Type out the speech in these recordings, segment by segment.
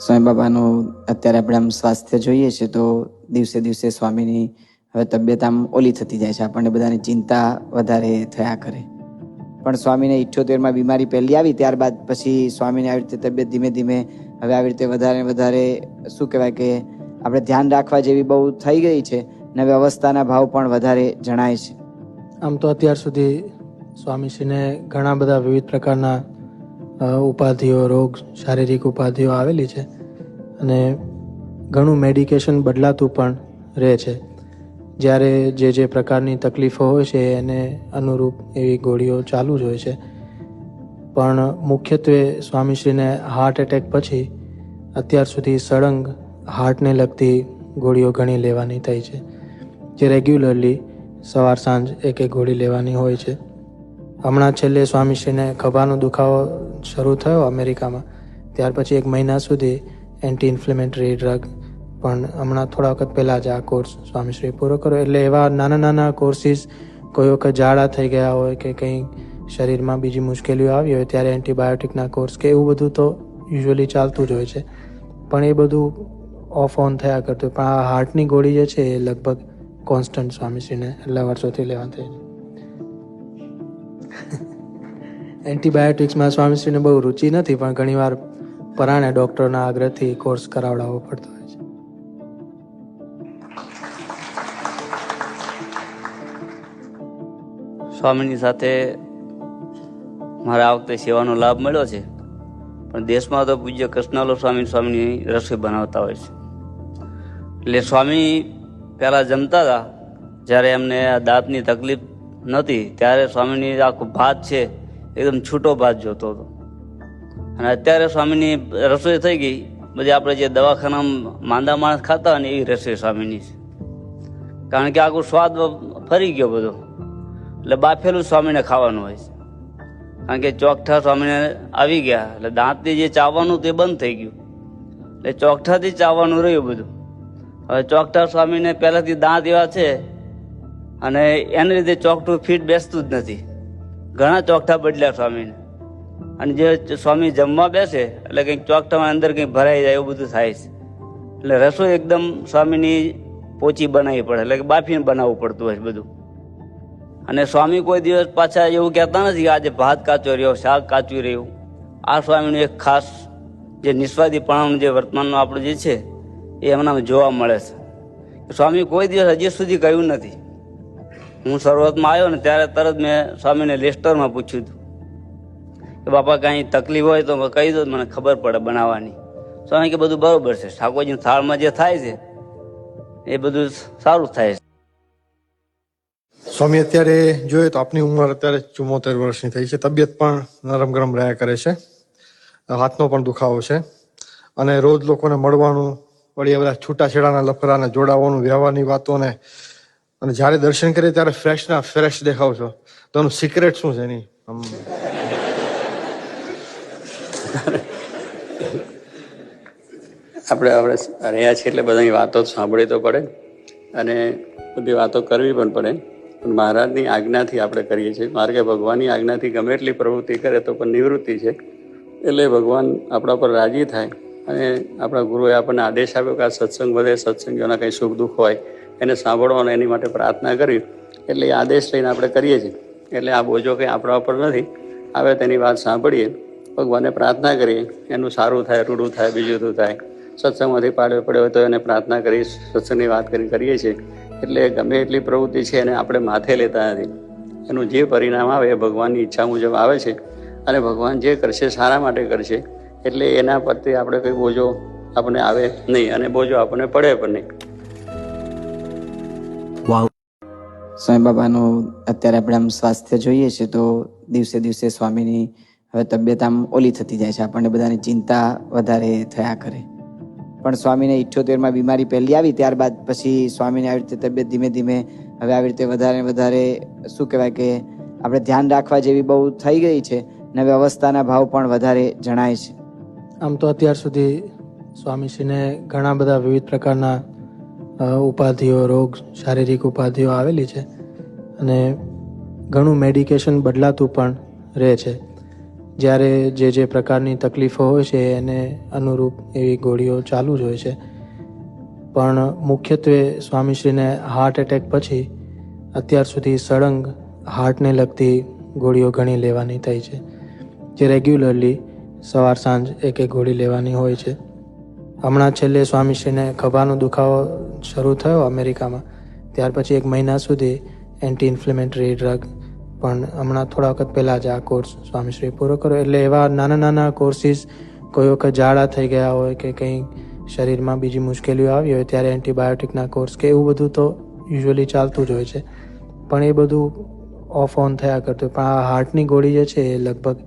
સ્વામી બાબાનું અત્યારે આપણે આમ સ્વાસ્થ્ય જોઈએ છે તો દિવસે દિવસે સ્વામીની હવે તબિયત આમ ઓલી થતી જાય છે. આપણને બધાની ચિંતા વધારે થયા કરે. પણ સ્વામીને 78માં બીમારી પહેલી આવી, ત્યારબાદ પછી સ્વામીને આવી રીતે તબિયત ધીમે ધીમે હવે આવી રીતે વધારે વધારે શું કહેવાય કે આપણે ધ્યાન રાખવા જેવી બહુ થઈ ગઈ છે ને હવે અવસ્થાના ભાવ પણ વધારે જણાય છે. આમ તો અત્યાર સુધી સ્વામીશ્રીને ઘણા બધા વિવિધ પ્રકારના ઉપાધિઓ, રોગ, શારીરિક ઉપાધિઓ આવેલી છે અને ઘણું મેડિકેશન બદલાતું પણ રહે છે. જ્યારે જે પ્રકારની તકલીફો હોય છે એને અનુરૂપ એવી ગોળીઓ ચાલુ જ હોય છે. પણ મુખ્યત્વે સ્વામીશ્રીને હાર્ટ એટેક પછી અત્યાર સુધી સળંગ હાર્ટને લગતી ગોળીઓ ઘણી લેવાની થઈ છે, જે રેગ્યુલરલી સવાર સાંજ એક ગોળી લેવાની હોય છે. હમણાં છેલ્લે સ્વામીશ્રીને ખભાનો દુખાવો શરૂ થયો અમેરિકામાં, ત્યાર પછી 1 મહિના સુધી એન્ટી ઇન્ફ્લેમેટરી ડ્રગ, પણ હમણાં થોડા વખત પહેલાં જ આ કોર્સ સ્વામીશ્રી પૂરો કર્યો. એટલે એવા નાના નાના કોર્સીસ, કોઈ વખત ઝાડા થઈ ગયા હોય કે કંઈ શરીરમાં બીજી મુશ્કેલીઓ આવી હોય ત્યારે એન્ટીબાયોટિકના કોર્સ કે એવું બધું તો યુઝ્યુઅલી ચાલતું જ હોય છે. પણ એ બધું ઓફ ઓન થયા કરતું. પણ આ હાર્ટની ગોળી જે છે એ લગભગ કોન્સ્ટન્ટ સ્વામીશ્રીને એટલા વર્ષોથી લેવા થઈ છે. એન્ટીબાયોટિક્સમાં સ્વામીશ્રીને બહુ રુચિ નથી, પણ ઘણીવાર પરાણે ડૉક્ટરના આગ્રહથી કોર્સ કરાવડાવવો પડતો હોય છે. સ્વામીની સાથે મારે આ વખતે સેવાનો લાભ મળ્યો છે, પણ દેશમાં તો પૂજ્ય કૃષ્ણાલો સ્વામીની રસોઈ બનાવતા હોય છે. એટલે સ્વામી પહેલાં જમતા હતા, જ્યારે એમને આ દાંતની તકલીફ નહોતી ત્યારે સ્વામીની આખો ભાત છે એકદમ છૂટો ભાત જોતો હતો. અને અત્યારે સ્વામીની રસોઈ થઈ ગઈ બધી આપણે જે દવાખાનામાં માંદા માણસ ખાતા હોય ને એવી રસોઈ સ્વામીની છે. કારણ કે આખું સ્વાદ ફરી ગયો બધો. એટલે બાફેલું સ્વામીને ખાવાનું હોય છે. કારણ કે ચોકઠા સ્વામીને આવી ગયા એટલે દાંતથી જે ચાવવાનું તે બંધ થઈ ગયું, એટલે ચોકઠાથી ચાવવાનું રહ્યું બધું. હવે ચોકઠા સ્વામીને પહેલાંથી દાંત એવા છે અને એને લીધે ચોકઠું ફીટ બેસતું જ નથી. ઘણા ચોકઠા બદલ્યા સ્વામીને. અને જે સ્વામી જમવા બેસે એટલે કંઈક ચોકઠામાં અંદર કંઈક ભરાઈ જાય એવું બધું થાય છે. એટલે રસોઈ એકદમ સ્વામીની પોચી બનાવવી પડે, એટલે કે બાફીને બનાવવું પડતું હોય બધું. અને સ્વામી કોઈ દિવસ પાછા એવું કહેતા નથી કે આજે ભાત કાચો રહ્યો, શાક કાચું રહ્યું. આ સ્વામીનું એક ખાસ જે નિસ્વાદીપણાનું જે વર્તમાનનું આપણું જે છે એ એમનામાં જોવા મળે છે. સ્વામી કોઈ દિવસ હજી સુધી કહ્યું નથી. હું શરૂઆતમાં આવ્યો ને ત્યારે તરત મેં સ્વામીને લેસ્ટરમાં પૂછ્યું હતું કે બાપા કાંઈ તકલીફ હોય તો કહી દો, મને ખબર પડે બનાવવાની. સ્વામી કે બધું બરોબર છે, ઠાકોરજીના થાળમાં જે થાય છે એ બધું સારું થાય છે. સ્વામી અત્યારે જોઈએ તો આપની ઉંમર અત્યારે 74 વર્ષની થઈ છે. તબિયત પણ નરમ ગરમ રહ્યા કરે છે, હાથનો પણ દુખાવો છે અને રોજ લોકોને મળવાનું, વળી બધા છૂટાછેડાના લફરાને જોડાવાનું, વ્યવહારની વાતોને, અને જ્યારે દર્શન કરીએ ત્યારે ફ્રેશ દેખાવ છો. તો એનું સિક્રેટ શું છે એની? આપણે રહ્યા છીએ એટલે બધાની વાતો સાંભળવી તો પડે અને બધી વાતો કરવી પણ પડે. પણ મહારાજની આજ્ઞાથી આપણે કરીએ છીએ. મારે કે ભગવાનની આજ્ઞાથી ગમે એટલી પ્રવૃત્તિ કરે તો પણ નિવૃત્તિ છે. એટલે ભગવાન આપણા પર રાજી થાય અને આપણા ગુરુએ આપણને આદેશ આપ્યો કે આ સત્સંગ વધે, સત્સંગીઓના કંઈ સુખ દુઃખ હોય એને સાંભળવાનો, એની માટે પ્રાર્થના કરવી. એટલે એ આદેશ લઈને આપણે કરીએ છીએ. એટલે આ બોજો કંઈ આપણા ઉપર નથી. આવે તેની વાત સાંભળીએ, ભગવાનને પ્રાર્થના કરીએ, એનું સારું થાય, રૂડું થાય, બીજું તો થાય. સત્સંગમાંથી પાડ્યો પડ્યો હોય તો એને પ્રાર્થના કરી, સત્સંગની વાત કરીએ છીએ. એટલે ગમે એટલી પ્રવૃત્તિ છે એને આપણે માથે લેતા નથી. એનું જે પરિણામ આવે એ ભગવાનની ઈચ્છા મુજબ આવે છે અને ભગવાન જે કરશે સારા માટે કરશે. એટલે એના પ્રત્યે આપણે કંઈ બોજો આપણને આવે નહીં અને બોજો આપણને પડે પણ નહીં. સ્વામી બાબાનું અત્યારે આપણે આમ સ્વાસ્થ્ય જોઈએ છે તો દિવસે દિવસે સ્વામીની હવે તબિયત આમ ઓલી થતી જાય છે. આપણને બધાની ચિંતા વધારે થયા કરે. પણ સ્વામીને 78માં બીમારી પહેલી આવી, ત્યારબાદ પછી સ્વામીને આવી રીતે તબિયત ધીમે ધીમે હવે આવી રીતે વધારે વધારે શું કહેવાય કે આપણે ધ્યાન રાખવા જેવી બહુ થઈ ગઈ છે ને હવે અવસ્થાના ભાવ પણ વધારે જણાય છે. આમ તો અત્યાર સુધી સ્વામીશ્રીને ઘણા બધા વિવિધ પ્રકારના ઉપાધિઓ, રોગ, શારીરિક ઉપાધિઓ આવેલી છે અને ઘણું મેડિકેશન બદલાતું પણ રહે છે. જ્યારે જે પ્રકારની તકલીફો હોય છે એને અનુરૂપ એવી ગોળીઓ ચાલુ જ હોય છે. પણ મુખ્યત્વે સ્વામીશ્રીને હાર્ટ એટેક પછી અત્યાર સુધી સળંગ હાર્ટને લગતી ગોળીઓ ઘણી લેવાની થઈ છે, જે રેગ્યુલરલી સવાર સાંજ એક ગોળી લેવાની હોય છે. હમણાં છેલ્લે સ્વામીશ્રીને ખભાનો દુખાવો શરૂ થયો અમેરિકામાં, ત્યાર પછી 1 મહિના સુધી એન્ટી ઇન્ફ્લેમેટરી ડ્રગ, પણ હમણાં થોડા વખત પહેલાં જ આ કોર્સ સ્વામીશ્રી પૂરો કર્યો. એટલે એવા નાના કોર્સીસ, કોઈ વખત ઝાડા થઈ ગયા હોય કે કંઈ શરીરમાં બીજી મુશ્કેલીઓ આવી હોય ત્યારે એન્ટીબાયોટિકના કોર્સ કે એવું બધું તો યુઝ્યુઅલી ચાલતું જ હોય છે, પણ એ બધું ઓફ ઓન થયા કરતું. પણ આ હાર્ટની ગોળી જે છે એ લગભગ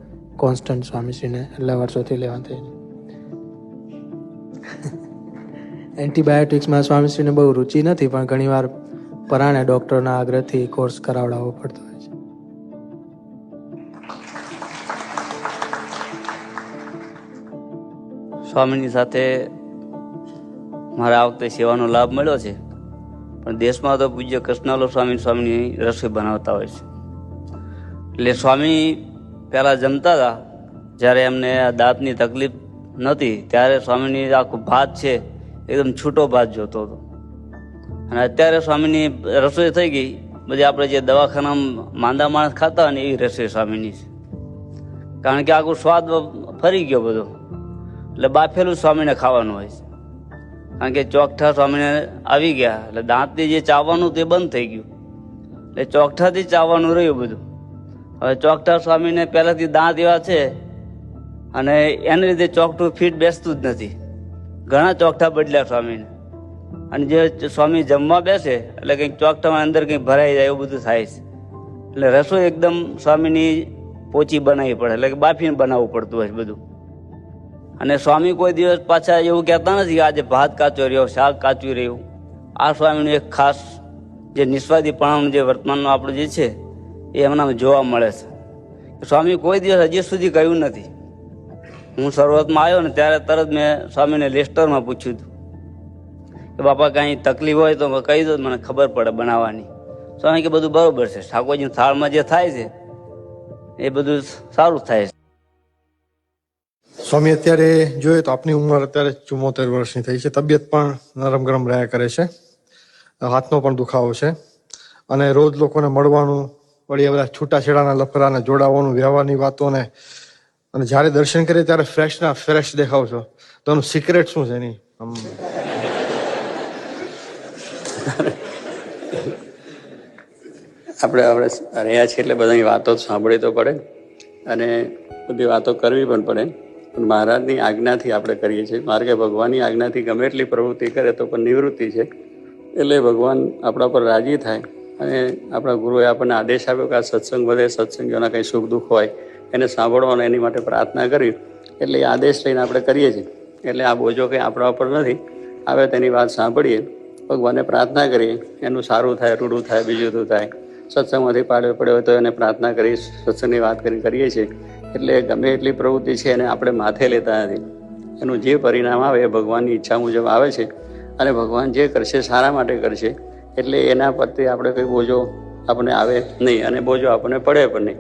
કોન્સ્ટન્ટ સ્વામીશ્રીને એટલા વર્ષોથી લેવા થઈ છે. એન્ટીબાયોટિક્સમાં સ્વામીશ્રીને બહુ રુચિ નથી, પણ ઘણીવાર પરાણે ડૉક્ટરના આગ્રહથી કોર્સ કરાવડાવવો પડતો હોય છે. સ્વામીની સાથે મારે આ વખતે સેવાનો લાભ મળ્યો છે, પણ દેશમાં તો પૂજ્ય કૃષ્ણાલો સ્વામીની રસોઈ બનાવતા હોય છે. એટલે સ્વામી પહેલાં જમતા હતા, જ્યારે એમને આ દાંતની તકલીફ નહોતી ત્યારે સ્વામીની આખું ભાત છે એકદમ છૂટો ભાત જોતો હતો. અને અત્યારે સ્વામીની રસોઈ થઈ ગઈ, બધી આપણે જે દવાખાનામાં માંદા માણસ ખાતા હોય ને એવી રસોઈ સ્વામીની છે. કારણ કે આખું સ્વાદ ફરી ગયો બધો, એટલે બાફેલું સ્વામીને ખાવાનું હોય છે. કારણ કે ચોકઠા સ્વામીને આવી ગયા એટલે દાંતથી જે ચાવવાનું તે બંધ થઈ ગયું, એટલે ચોકઠાથી ચાવવાનું રહ્યું બધું. હવે ચોકઠા સ્વામીને પહેલાંથી દાંત એવા છે અને એને લીધે ચોકઠું ફીટ બેસતું જ નથી. ઘણા ચોકઠા બદલ્યા સ્વામીને, અને જે સ્વામી જમવા બેસે એટલે કંઈક ચોકઠામાં અંદર કંઈક ભરાઈ જાય એવું બધું થાય છે. એટલે રસોઈ એકદમ સ્વામીની પોચી બનાવવી પડે, એટલે કે બાફીને બનાવવું પડતું હોય બધું. અને સ્વામી કોઈ દિવસ પાછા એવું કહેતા નથી કે આજે ભાત કાચો રહ્યો, શાક કાચું રહ્યું. આ સ્વામીનું એક ખાસ જે નિસ્વાદીપણાનું જે વર્તમાનનું આપણું જે છે એ એમનામાં જોવા મળે છે. સ્વામી કોઈ દિવસ હજી સુધી કહ્યું નથી. હું શરૂઆતમાં આવ્યો ને ત્યારે તરત મેં સ્વામીને લેસ્ટરમાં પૂછ્યું હતું કે બાપા કાંઈ તકલીફ હોય તો કહી દો, મને ખબર પડે બનાવવાની. સ્વામી કે બધું બરોબર છે, ઠાકોરજીના થાળમાં જે થાય છે એ બધું સારું થાય છે. સ્વામી અત્યારે જોઈએ તો આપની ઉંમર અત્યારે 74 વર્ષની થઈ છે, તબિયત પણ નરમ ગરમ રહ્યા કરે છે, હાથનો પણ દુખાવો છે, અને રોજ લોકોને મળવાનું, વળી બધા છૂટાછેડાના લફરાને જોડાવાનું, વ્યવહારની વાતોને, અને જ્યારે દર્શન કરીએ ત્યારે ફ્રેશ દેખાવ છો, તો એનું સિક્રેટ શું છે એની? આપણે રહ્યા છીએ એટલે બધાની વાતો સાંભળવી તો પડે અને બધી વાતો કરવી પણ પડે, પણ મહારાજની આજ્ઞાથી આપણે કરીએ છીએ. મારે કે ભગવાનની આજ્ઞાથી ગમે એટલી પ્રવૃત્તિ કરે તો પણ નિવૃત્તિ છે. એટલે ભગવાન આપણા પર રાજી થાય અને આપણા ગુરુએ આપણને આદેશ આપ્યો કે આ સત્સંગ વધે, સત્સંગીઓના કંઈ સુખ દુઃખ હોય એને સાંભળવાનો, એની માટે પ્રાર્થના કરવી. એટલે એ આદેશ લઈને આપણે કરીએ છીએ. એટલે આ બોજો કંઈ આપણા ઉપર નથી. આવે તેની વાત સાંભળીએ, ભગવાનને પ્રાર્થના કરીએ, એનું સારું થાય, રૂડું થાય, બીજું તો થાય. સત્સંગમાંથી પાડ્યો પડ્યો હોય તો એને પ્રાર્થના કરી, સત્સંગની વાત કરી કરીએ છીએ. એટલે ગમે એટલી પ્રવૃત્તિ છે એને આપણે માથે લેતા નથી. એનું જે પરિણામ આવે એ ભગવાનની ઈચ્છા મુજબ આવે છે, અને ભગવાન જે કરશે સારા માટે કરશે. એટલે એના પ્રત્યે આપણે કંઈ બોજો આપણને આવે નહીં અને બોજો આપણને પડે પણ નહીં.